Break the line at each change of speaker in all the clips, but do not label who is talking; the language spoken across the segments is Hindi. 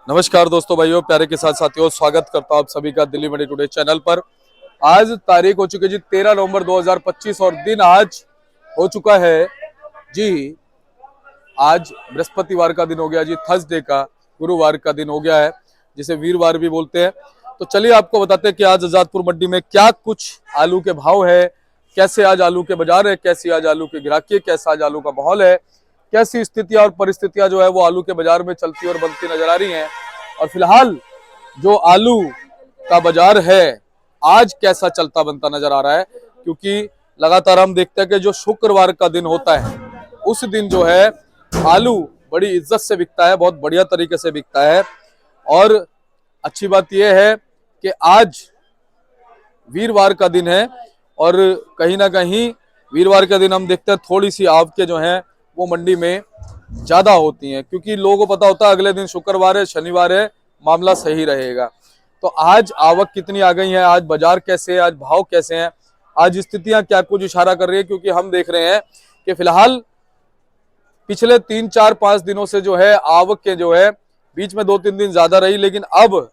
नमस्कार दोस्तों, भाइयों, प्यारे के साथ साथियों, स्वागत करता हूं आप सभी का दिल्ली मंडी टुडे चैनल पर। आज तारीख हो चुकी है जी 13 नवंबर 2025 और दिन आज हो चुका है जी। आज बृहस्पतिवार का दिन हो गया जी, थर्सडे का, गुरुवार का दिन हो गया है, जिसे वीरवार भी बोलते हैं। तो चलिए आपको बताते हैं कि आज आजादपुर मंडी में क्या कुछ आलू के भाव है, कैसे आज आलू के बाजार है, कैसी आज आलू की गिराकी, कैसा आज आलू का माहौल है, कैसी स्थितियां और परिस्थितियां जो है वो आलू के बाजार में चलती और बनती नजर आ रही हैं। और फिलहाल जो आलू का बाजार है आज कैसा चलता बनता नजर आ रहा है, क्योंकि लगातार हम देखते हैं कि जो शुक्रवार का दिन होता है उस दिन जो है आलू बड़ी इज्जत से बिकता है, बहुत बढ़िया तरीके से बिकता है। और अच्छी बात यह है कि आज वीरवार का दिन है और कहीं ना कहीं वीरवार के दिन हम देखते हैं थोड़ी सी आवकें जो हैं वो मंडी में ज्यादा होती हैं, क्योंकि लोगों को पता होता है अगले दिन शुक्रवार है, शनिवार है, मामला सही रहेगा। तो आज आवक कितनी आ गई है, आज बाजार कैसे है, आज भाव कैसे हैं, आज स्थितियां क्या कुछ इशारा कर रही है, क्योंकि हम देख रहे हैं कि फिलहाल पिछले 3-4-5 दिनों से जो है आवक के जो है बीच में 2-3 दिन ज्यादा रही, लेकिन अब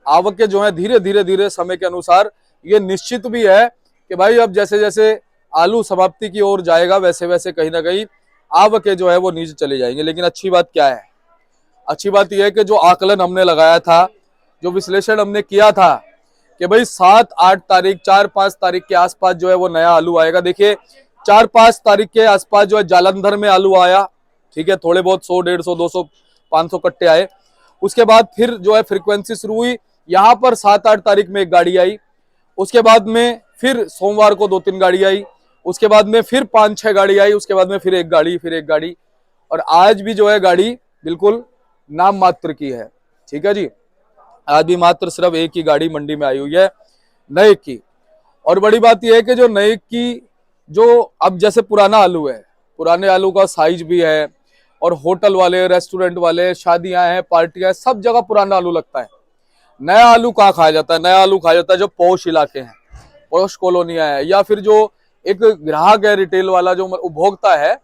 आवक के जो है धीरे धीरे समय के अनुसार ये निश्चित भी है कि भाई अब जैसे जैसे आलू समाप्ति की ओर जाएगा वैसे वैसे कहीं ना कहीं आवकें जो है वो नीचे चले जाएंगे। लेकिन अच्छी बात क्या है, अच्छी बात यह है कि जो आकलन हमने लगाया था, जो विश्लेषण हमने किया था कि भाई 7-8 तारीख 4-5 तारीख के आसपास जो है वो नया आलू आएगा। देखिए 4-5 तारीख के आसपास जो है जालंधर में आलू आया, ठीक है, थोड़े बहुत 100, 150, 200, 500 कट्टे आए। उसके बाद फिर जो है फ्रीक्वेंसी शुरू हुई, यहाँ पर 7-8 तारीख में एक गाड़ी आई, उसके बाद में फिर सोमवार को 2-3 गाड़ी आई, उसके बाद में फिर 5-6 गाड़ी आई, उसके बाद में फिर एक गाड़ी, और आज भी जो है गाड़ी बिल्कुल नाम मात्र की है। ठीक है जी, आज भी मात्र सिर्फ एक ही गाड़ी मंडी में आई हुई है नए की। और बड़ी बात यह है कि जो नए की जो अब जैसे पुराना आलू है, पुराने आलू का साइज भी है, और होटल वाले, रेस्टोरेंट वाले, शादियां हैं, पार्टियां हैं, सब जगह पुराना आलू लगता है। नया आलू कहाँ खाया जाता है? नया आलू खाया जाता है जो पौष इलाके हैं, पौष कॉलोनियां है, या फिर जो एक ग्राहक है रिटेल वाला, जो उपभोक्ता है,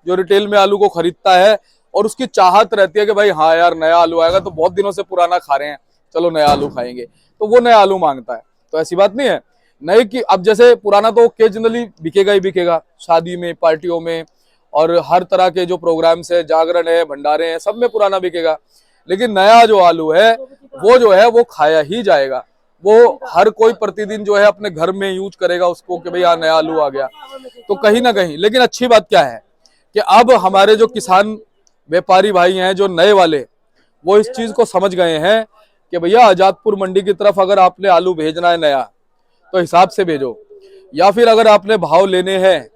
जो रिटेल में आलू को खरीदता है और उसकी चाहत रहती है कि भाई हाँ यार नया आलू आएगा, तो बहुत दिनों से पुराना खा रहे हैं, चलो नया आलू खाएंगे, तो वो नया आलू मांगता है। तो ऐसी बात नहीं है नए की, अब जैसे पुराना तो ओकेजनली बिकेगा ही बिकेगा, शादी में, पार्टियों में, और हर तरह के जो प्रोग्राम्स है, जागरण है, भंडारे हैं, सब में पुराना बिकेगा। लेकिन नया जो आलू है वो जो है वो खाया ही जाएगा, वो हर कोई प्रतिदिन जो है अपने घर में यूज करेगा उसको कि भाई हाँ नया आलू आ गया। तो कहीं ना कहीं, लेकिन अच्छी बात क्या है कि अब हमारे जो किसान व्यापारी भाई हैं, जो नए वाले, वो इस चीज को समझ गए हैं कि भैया आजादपुर मंडी की तरफ अगर आपने आलू भेजना है नया तो हिसाब से भेजो, या फिर अगर आपने भाव लेने हैं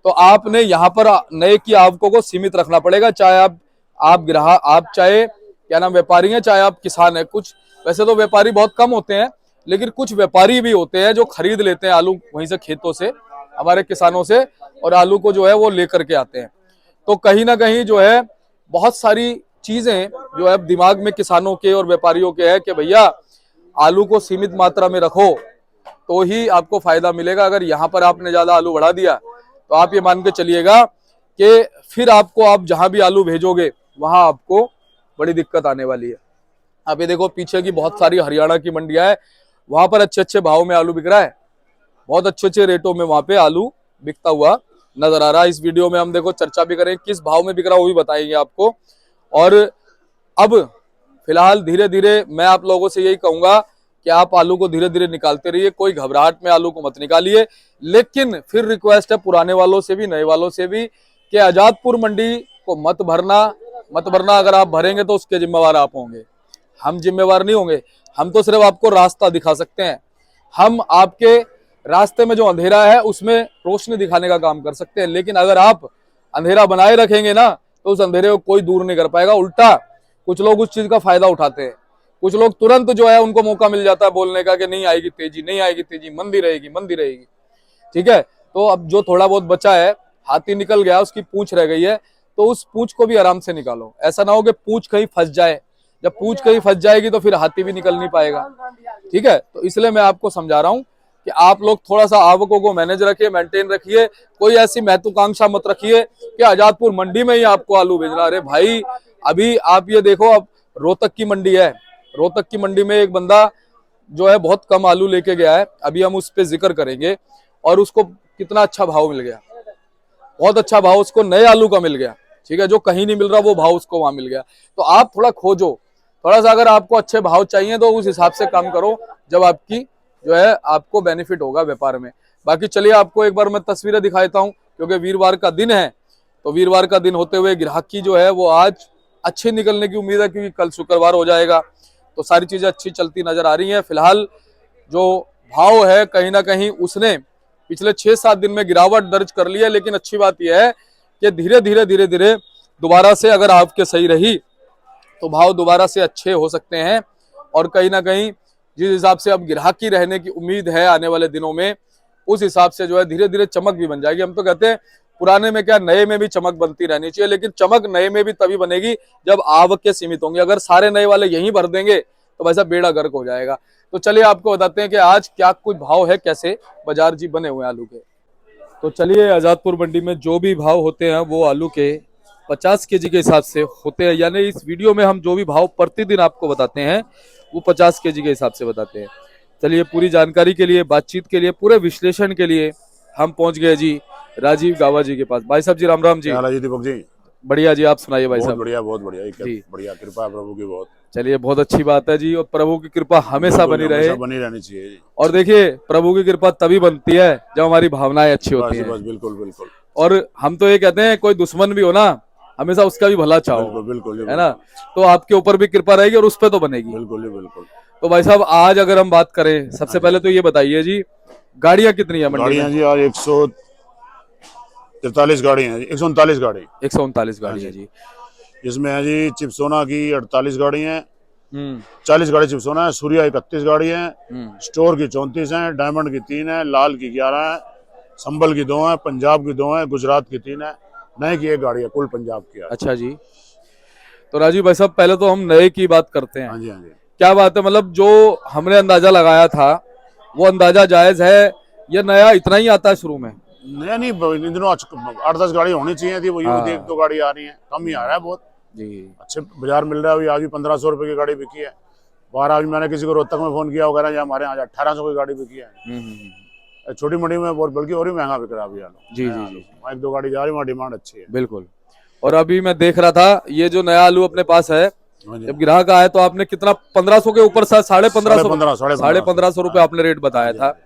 तो आपने यहाँ पर नए की आवकों को सीमित रखना पड़ेगा, चाहे आप ग्राहक, आप चाहे क्या नाम व्यापारी हैं, चाहे आप किसान हैं। कुछ वैसे तो व्यापारी बहुत कम होते हैं, लेकिन कुछ व्यापारी भी होते हैं जो खरीद लेते हैं आलू वहीं से, खेतों से, हमारे किसानों से, और आलू को जो है वो लेकर के आते हैं। तो कहीं ना कहीं जो है बहुत सारी चीजें जो है दिमाग में किसानों के और व्यापारियों के है कि भैया आलू को सीमित मात्रा में रखो तो ही आपको फायदा मिलेगा। अगर यहाँ पर आपने ज्यादा आलू बढ़ा दिया तो आप ये मान के चलिएगा कि फिर आपको, आप जहां भी आलू भेजोगे वहां आपको बड़ी दिक्कत आने वाली है। आप ये देखो पीछे की बहुत सारी हरियाणा की मंडियां है, वहां पर अच्छे अच्छे भाव में आलू बिक रहा है, बहुत अच्छे अच्छे रेटों में वहां पे आलू बिकता हुआ नजर आ रहा है। इस वीडियो में हम देखो चर्चा भी करें किस भाव में बिक रहा है, वो भी बताएंगे आपको। और अब फिलहाल धीरे धीरे मैं आप लोगों से यही कहूंगा कि आप आलू को धीरे धीरे निकालते रहिए, कोई घबराहट में आलू को मत निकालिए। लेकिन फिर रिक्वेस्ट है पुराने वालों से भी, नए वालों से भी, कि आजादपुर मंडी को मत भरना। अगर आप भरेंगे तो उसके जिम्मेवार आप होंगे, हम जिम्मेवार नहीं होंगे। हम तो सिर्फ आपको रास्ता दिखा सकते हैं, हम आपके रास्ते में जो अंधेरा है उसमें रोशनी दिखाने का काम कर सकते हैं। लेकिन अगर आप अंधेरा बनाए रखेंगे ना तो उस अंधेरे को कोई दूर नहीं कर पाएगा। उल्टा कुछ लोग उस चीज का फायदा उठाते हैं, कुछ लोग तुरंत जो है उनको मौका मिल जाता है बोलने का कि नहीं आएगी तेजी, नहीं आएगी तेजी, मंदी रहेगी। ठीक है, तो अब जो थोड़ा बहुत बचा है, हाथी निकल गया, उसकी पूंछ रह गई है, तो उस पूंछ को भी आराम से निकालो। ऐसा ना हो कि पूंछ कहीं फंस जाए, जब पूंछ कहीं फंस जाएगी तो फिर हाथी भी निकल नहीं पाएगा। ठीक है, तो इसलिए मैं आपको समझा रहा हूं कि आप लोग थोड़ा सा आवकों को मैनेज रखिए, मेंटेन रखिए, कोई ऐसी महत्वाकांक्षा मत रखिए कि आजादपुर मंडी में ही आपको आलू भेजना। अरे भाई अभी आप ये देखो, अब रोहतक की मंडी है। रोहतक की मंडी में एक बंदा जो है बहुत कम आलू लेके गया है, अभी हम उस पे जिक्र करेंगे, और उसको कितना अच्छा भाव मिल गया, बहुत अच्छा भाव उसको नए आलू का मिल गया। ठीक है, जो कहीं नहीं मिल रहा वो भाव उसको वहां मिल गया। तो आप थोड़ा खोजो, थोड़ा सा अगर आपको अच्छे भाव चाहिए तो उस हिसाब से काम करो, जब आपकी जो है आपको बेनिफिट होगा व्यापार में। बाकी चलिए आपको एक बार मैं तस्वीरें दिखाता हूँ, क्योंकि वीरवार का दिन है, तो वीरवार का दिन होते हुए ग्राहकी जो है वो आज अच्छी निकलने की उम्मीद है, क्योंकि कल शुक्रवार हो जाएगा। तो सारी चीजें अच्छी चलती नजर आ रही हैं। फिलहाल जो भाव है कहीं ना कहीं उसने पिछले 6-7 दिन में गिरावट दर्ज कर ली है, लेकिन अच्छी बात यह है कि धीरे धीरे दोबारा से अगर आपके सही रही तो भाव दोबारा से अच्छे हो सकते हैं। और कहीं ना कहीं जिस हिसाब से अब ग्राहकी रहने की उम्मीद है आने वाले दिनों में, उस हिसाब से जो है धीरे धीरे चमक भी बन जाएगी। हम तो कहते हैं पुराने में क्या, नए में भी चमक बनती रहनी चाहिए, लेकिन चमक नए में भी तभी बनेगी जब आवक सीमित होंगी। अगर सारे नए वाले यहीं भर देंगे तो वैसा बेड़ा गर्क हो जाएगा। तो चलिए आपको बताते हैं कि आज क्या कुछ भाव है, कैसे बाजार जी बने हुए हैं आलू के। तो चलिए आजादपुर मंडी में जो भी भाव होते हैं वो आलू के 50 केजी के हिसाब से होते हैं, यानी इस वीडियो में हम जो भी भाव प्रतिदिन आपको बताते हैं वो 50 केजी के हिसाब से बताते हैं। चलिए पूरी जानकारी के लिए, बातचीत के लिए, पूरे विश्लेषण के लिए हम पहुंच गए जी राजीव गावा जी के पास। भाई साहब जी राम राम जी।
जी दीपक जी,
बढ़िया जी, आप सुनाइए भाई साहब।
बढ़िया, बहुत बढ़िया
जी।
बढ़िया, कृपा है प्रभु की बहुत।
चलिए बहुत अच्छी बात है जी, और प्रभु की कृपा हमेशा बनी रहे,
बनी रहनी चाहिए जी।
और देखिए प्रभु की कृपा तभी बनती है जब हमारी भावनाएं अच्छी होती हैं।
बस बिल्कुल बिल्कुल।
और हम तो ये कहते हैं कोई दुश्मन भी हो ना, हमेशा उसका भी भला चाहो,
बिल्कुल बिल्कुल,
है ना, तो आपके ऊपर भी कृपा रहेगी और उस पर तो बनेगी।
बिल्कुल बिल्कुल।
तो भाई साहब आज अगर हम बात करें, सबसे पहले तो ये बताइए जी गाड़ियां कितनी है मंडी में?
गाड़ियां जी आज 143 गाड़ी है, 139 गाड़ी।
139 गाड़ी है जी।
इसमें है जी चिपसोना की 48 गाड़ी है, 40 गाड़ी चिपसोना है, सूर्या 31 गाड़ी है, स्टोर की 34 है, डायमंड की 3 है, लाल की 11 है, संभल की 2 है, पंजाब की 2 है, गुजरात की 3 है, नए की 1 गाड़ी है, कुल पंजाब की है।
अच्छा जी। तो राजीव भाई साहब पहले तो हम नए की बात करते हैं।
हाँ जी हाँ जी।
क्या बात है, मतलब जो हमने अंदाजा लगाया था वो अंदाजा जायज है, या नया इतना ही आता है शुरू में?
नया नहीं, इन दिनों 8-10 गाड़ी होनी चाहिए थी, वही 1-2 गाड़ी आ रही है, कम ही आ रहा है बहुत
जी।
अच्छे बाजार मिल रहा है। अभी आज भी 1500 रुपए की गाड़ी बिकी है बाहर। आज मैंने किसी को रोहतक में फोन किया वगैरह, हमारे यहाँ 1800 की गाड़ी बिकी है। छोटी मंडी में बल्कि और भी महंगा बिक रहा है अभी आलू।
जी जी जी।
1-2 गाड़ी जा रही है, वहाँ डिमांड अच्छी है।
बिल्कुल। और अभी मैं देख रहा था ये जो नया आलू अपने पास है, जब ग्राहक आया तो आपने कितना 1500 के ऊपर 1550 रुपए आपने रेट बताया था।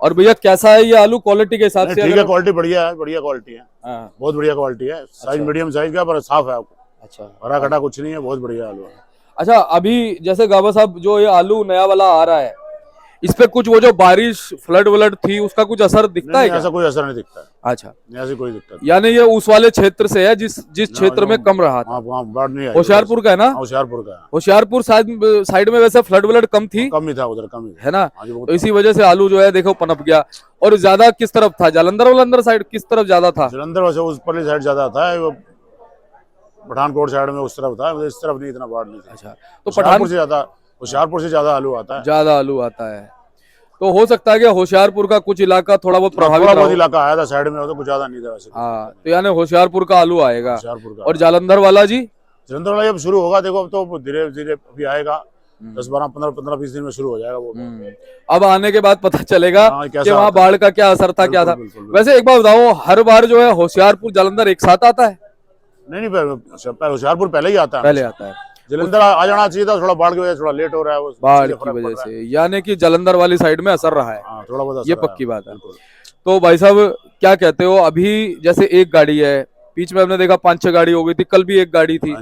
और भैया कैसा है ये आलू क्वालिटी के हिसाब से?
ठीक है, क्वालिटी बढ़िया है, बढ़िया क्वालिटी है, बहुत बढ़िया क्वालिटी है। साइज
अच्छा।
मीडियम साइज का, पर साफ है।
अच्छा,
हरा कटा कुछ नहीं है, बहुत बढ़िया आलू है।
अच्छा अभी जैसे गाबा साहब जो ये आलू नया वाला आ रहा है, इस पे कुछ वो जो बारिश फ्लड व्लड थी उसका कुछ असर दिखता है क्या?
ऐसा कोई असर नहीं दिखता है।
अच्छा,
ऐसी कोई दिक्कत,
यानी ये उस वाले क्षेत्र से है जिस क्षेत्र में कम रहा था। होशियारपुर का है ना?
होशियारपुर का।
होशियारपुर साइड में वैसे फ्लड व्लड कम थी,
कम ही था उधर, कम ही
है ना, तो इसी वजह से आलू जो है देखो पनप गया। और ज्यादा किस तरफ था, जालंधर वालंदर साइड किस तरफ ज्यादा था?
जालंधर वैसे उस परली साइड ज्यादा था, पठानकोट साइड में उस तरफ था, इस तरफ नहीं, इतना बाढ़ नहीं था।
अच्छा, तो पठानपुर
से ज्यादा, होशियारपुर से ज्यादा आलू आता है।
ज्यादा आलू आता है, तो हो सकता है कि होशियारपुर का कुछ इलाका थोड़ा बहुत प्रभावित रहा हो।
इलाका आया था साइड में, तो कुछ ज्यादा नहीं था वैसे।
हाँ, तो यानी होशियारपुर का आलू आएगा।
होशियारपुर का।
और जालंधर वाला जी?
जालंधर वाला अब शुरू होगा, देखो अब तो धीरे धीरे अभी आएगा, 10-12-15-20 दिन में शुरू हो जाएगा वो।
अब आने के बाद पता चलेगा कि वहाँ बाढ़ का क्या असर था, क्या था। वैसे एक बात बताओ, हर बार जो है होशियारपुर जालंधर एक साथ आता है?
नहीं, होशियारपुर पहले ही आता है।
पहले आता है।
जालंधर आ जाना चाहिए था, थोड़ा बाढ़ की वजह से थोड़ा लेट हो रहा है,
बाढ़ की वजह से, यानी कि जालंधर वाली साइड में असर रहा है।
थोड़ा बहुत,
ये पक्की बात है। तो भाई साहब क्या कहते हो, अभी जैसे एक गाड़ी है, बीच में हमने देखा 5-6 गाड़ी हो गई थी, कल भी एक गाड़ी थी,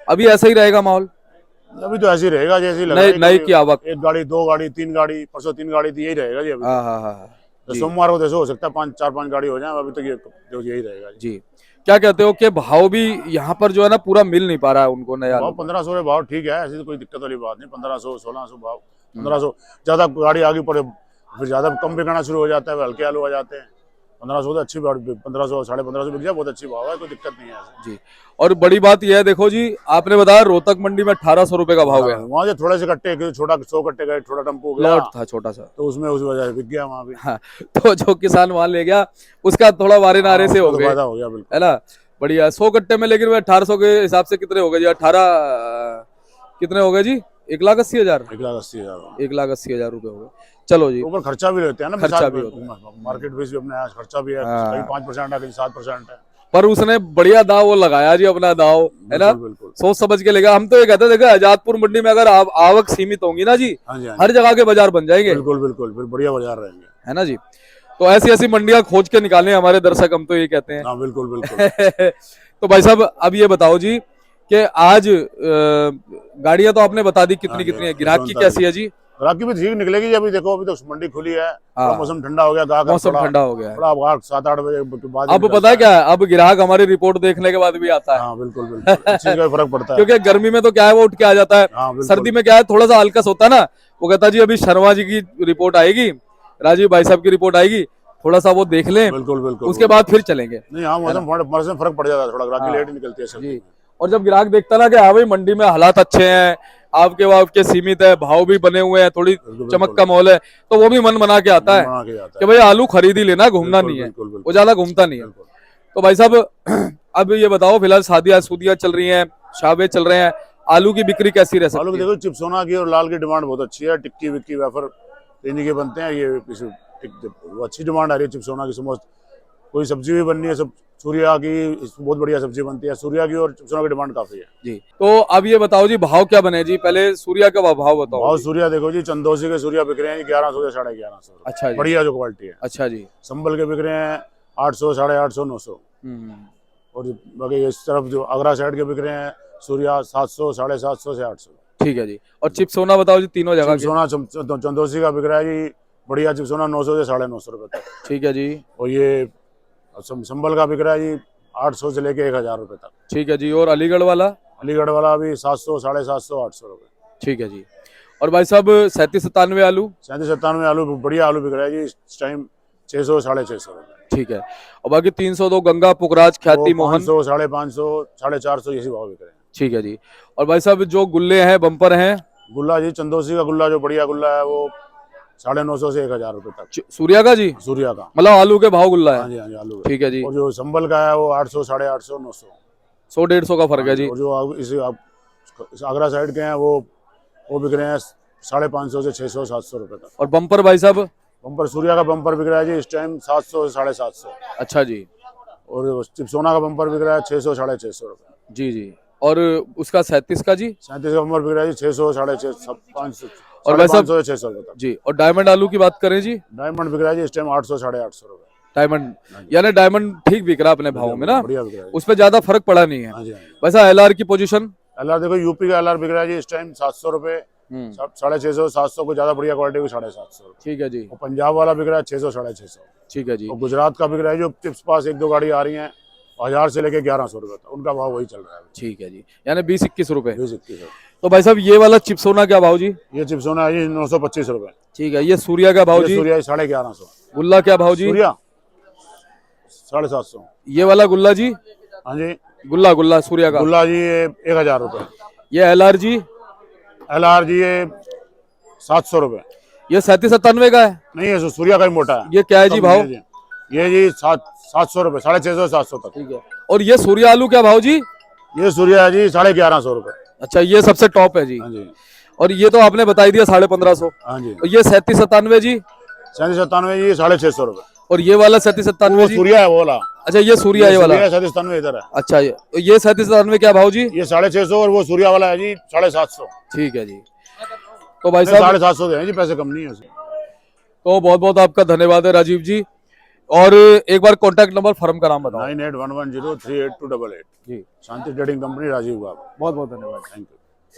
अभी ऐसा ही रहेगा माहौल?
अभी तो ऐसे ही रहेगा जैसे
नई की आवक,
1 गाड़ी 2 गाड़ी 3 गाड़ी, परसों 3 गाड़ी थी, यही रहेगा जी अभी। तो सोमवार को जैसे हो सकता है 4-5 गाड़ी हो जाए, अभी तक यही रहेगा जी।
क्या कहते हो कि भाव भी यहाँ पर जो है ना पूरा मिल नहीं पा रहा है उनको नया?
1500 में भाव ठीक है, ऐसी तो कोई दिक्कत वाली बात नहीं। 1500-1600 भाव, 1500 ज्यादा गाड़ी आगे पड़े फिर ज्यादा कम बिकना शुरू हो जाता है, हल्के आलू आ जाते हैं। 1500 तो अच्छी, 1500 1550 बिक जाए, बहुत अच्छी भाव है, कोई दिक्कत नहीं है
जी। और बड़ी बात यह है, देखो जी आपने बताया रोहतक मंडी में 1800 रुपए का भाव गया,
वहाँ से थोड़े से कट्टे, छोटा 100 कट्टे गए, छोटा टेम्पो
लॉट था छोटा सा,
तो उसमें उस वजह से बिक गया वहाँ भी।
हाँ, तो जो किसान वहां ले गया उसका थोड़ा वारे नारे से हो गया,
बिल्कुल,
है ना। बढ़िया, 100 कट्टे में, लेकिन 1800 के हिसाब से कितने हो गए जी? 18 कितने हो गए जी? 1,80,000।
1,80,000।
1,80,000 रुपए हो गए। चलो जी,
ऊपर खर्चा भी रहते हैं ना,
खर्चा भी होता
है मार्केट बेस भी अपने यहाँ खर्चा भी है,
हाँ।
कहीं 5% है, कहीं 7% है।
पर उसने बढ़िया दाव वो लगाया जी, अपना दाव है ना,
बिल्कुल बिल्कुल।
सोच समझ के लेगा। हम तो ये कहते हैं, देखो आजादपुर मंडी में अगर आवक सीमित होंगी ना जी,
हाँ जी, हाँ
हर
जी,
जगह के बाजार बन जाएंगे,
बिल्कुल बिल्कुल, फिर बढ़िया बाजार रहेंगे।
है ना जी। तो ऐसी ऐसी मंडियां खोज के निकालें हमारे दर्शक, हम तो ये कहते हैं।
हाँ बिल्कुल बिल्कुल।
तो भाई साहब अब ये बताओ जी कि आज गाड़ियां तो आपने बता दी
हाँ
कितनी
जी,
कितनी है, ग्राहक की
54
कैसी है जी?
ग्राहकी भी ठीक निकलेगी जी। अभी देखो, अभी तो मंडी खुली है, थोड़ा
हाँ,
मौसम ठंडा हो गया, ग्राहक
मौसम
थोड़ा
ठंडा हो गया है।
थोड़ा 7-8 बजे के बाद ही
अब
निकलता
पता है क्या है, अब ग्राहक हमारी रिपोर्ट देखने के बाद भी आता है।
हाँ बिल्कुल बिल्कुल, इस चीज का भी फर्क पड़ता है।
क्योंकि गर्मी में तो क्या है, वो उठ के आ जाता है।
हाँ बिल्कुल
सर्दी में क्या है, थोड़ा सा हल्कस होता है ना, वो कहता है जी अभी शर्मा जी की रिपोर्ट आएगी, राजीव भाई साहब की रिपोर्ट आएगी, थोड़ा सा वो देख लें,
बिल्कुल बिल्कुल।
उसके बाद फिर चलेंगे।
नहीं, हाँ मौसम फर्क पड़ जाता है थोड़ा, ग्राहकी
हाँ
लेट निकलती है सर्दी
जी।
में।
और जब ग्राहक देखता है ना कि हाँ भाई मंडी में हालात अच्छे हैं, आपके सीमित है, भाव भी बने हुए हैं, थोड़ी
बिल्कुल
चमक
बिल्कुल,
का माहौल है, तो वो भी मन बना के आता है
बना के जाता
कि
है।
भाई आलू खरीद ही लेना, घूमना
बिल्कुल
नहीं है,
बिल्कुल
वो
बिल्कुल
ज्यादा घूमता नहीं है।
बिल्कुल।
तो भाई साहब अब ये बताओ, फिलहाल शादियां सूदियां चल रही हैं, शाबे चल रहे हैं, आलू की बिक्री कैसी रह
आलू की
सकती है?
देखो, चिप्सोना की और लाल की डिमांड बहुत अच्छी है। टिक्की विक्की वेफर इन्हीं के बनते हैं, ये वो अच्छी डिमांड आ रही है चिप्सोना की। समोस कोई सब्जी भी बननी है, सब सूर्या की बहुत बढ़िया सब्जी बनती है, सूर्या की और चिप्सोना की डिमांड काफी है
जी। तो अब ये बताओ जी, भाव क्या बने जी? पहले सूर्या का भाव बताओ
भाव।
जी।
सूर्या देखो जी, चंदौसी के सूर्या बिक रहे हैं 1100 से 1150।
अच्छा जी।
बढ़िया जो क्वालिटी है।
अच्छा जी।
संबल के बिक रहे हैं 800, 850, 900।
हम्म।
और बाकी इस तरफ जो आगरा साइड के बिक रहे हैं सूर्या 700, 750 से 800।
ठीक है जी। और चिप सोना बताओ जी, तीनों जगह के।
चिप्सोना चंदौसी का बिक रहा है जी बढ़िया चिप्सोना 900 से 950 रुपए तक।
ठीक है जी।
और ये संबल का बिक रहा है जी 800 से लेके 1000 रुपए तक।
ठीक है जी। और अलीगढ़ वाला?
अलीगढ़ वाला भी 700, 750, 800 रुपए।
ठीक है जी। और भाई साहब 37-97 आलू?
37-97 आलू बढ़िया आलू बिक रहा है जी इस टाइम 600, 650 रुपए।
ठीक है। और बाकी 302 गंगा, पुखराज, ख्याति, मोहन?
500, 550, 450 यही भाव बिक रहे हैं।
ठीक है जी। और भाई साहब जो गुल्ले हैं, बम्पर हैं?
गुल्ला जी चंदौसी का गुल्ला जो बढ़िया गुल्ला है वो 950 से 1000 रुपए तक।
सूर्या का जी?
सूर्या का,
मतलब आलू के भाव गुल्ला
हाँ
है?
जी, हाँ जी, आलू का।
ठीक है जी।
और जो संबल का है वो 800, 850, 900।
100-150 का फर्क है जी।
और जो इस आगरा साइड के हैं वो बिक रहे हैं 550 से 600, 700 रुपए तक।
और बम्पर भाई साहब?
बम्पर सूर्या का बम्पर बिक रहा है जी इस टाइम 700 से 750।
अच्छा जी।
और चिप्सोना का बम्पर बिक रहा है 600, 650 रुपए।
जी जी। और उसका 37 का जी?
37 का बम्पर बिक रहा है जी 600, 650, 500,
और भाई साहब
550 से 600 रुपए तक।
जी, और डायमंड आलू की बात करें जी?
डायमंड बिक रहा है जी इस टाइम 800, 850 रुपए।
डायमंड, यानी डायमंड ठीक बिक रहा है अपने भाव में ना,
बढ़िया बिक रहा है।
उस पर ज्यादा फर्क पड़ा नहीं है।
हाँ जी, हाँ जी।
वैसा एलआर की पोजीशन?
एलआर देखो, यूपी का एलआर बिक रहा है जी इस टाइम 700 रुपए, 650, 700 को ज्यादा बढ़िया क्वालिटी को 750।
ठीक है जी।
और पंजाब वाला बिक रहा है 600, 650।
ठीक है जी।
और गुजरात का बिक रहा है जो चिप्स पास 1-2 गाड़ी आ रही हैं 1000 से लेके 1100 रुपए तक, उनका भाव वही चल रहा है।
ठीक है जी, यानी 20-21 रुपए।
20-21।
तो भाई साहब ये वाला चिप्सोना क्या भाव जी?
ये चिप्सोना है जी 925 रुपए।
ठीक है। ये सूर्या का भाव
ये
जी?
सूर्या 1150।
गुल्ला क्या भाव जी?
सूर्या 750।
ये वाला गुल्ला जी?
हाँ जी,
गुल्ला गुल्ला सूर्या का?
गुल्ला जी ये 1000 रुपए।
ये एलआर जी?
एलआर जी ये 700 रुपए।
ये 37-97 का है?
नहीं, ये सूर्या का ही मोटा है।
ये क्या है जी भाव?
ये जी 700 रुपए, 650, 700 तक।
ठीक है। और ये सूर्या आलू क्या भाव जी?
ये सूर्या है जी 1150 रुपए।
अच्छा, ये सबसे टॉप है जी।
हाँ जी,
और ये तो आपने बता ही दिया 1550।
हाँ जी।
और ये 37-97 जी?
37-97 जी 650 रुपए।
और ये वाला 37-97
वो
जी?
सूर्या है वो वाला।
अच्छा, ये सूर्या ये वाला?
37-97 इधर है।
अच्छा, ये 37-97 क्या भाव जी?
ये 650 और वो सूर्या वाला है जी 750।
ठीक है जी। तो भाई साहब
750 दे हैं जी, पैसे कम नहीं है उसमें।
तो बहुत बहुत आपका धन्यवाद है राजीव जी। और एक बार कॉन्टैक्ट नंबर फर्म का नाम बताओ।
9811038288।
जी,
शांति ट्रेडिंग कंपनी, राजीव बाबू।
बहुत बहुत धन्यवाद।
Thank you.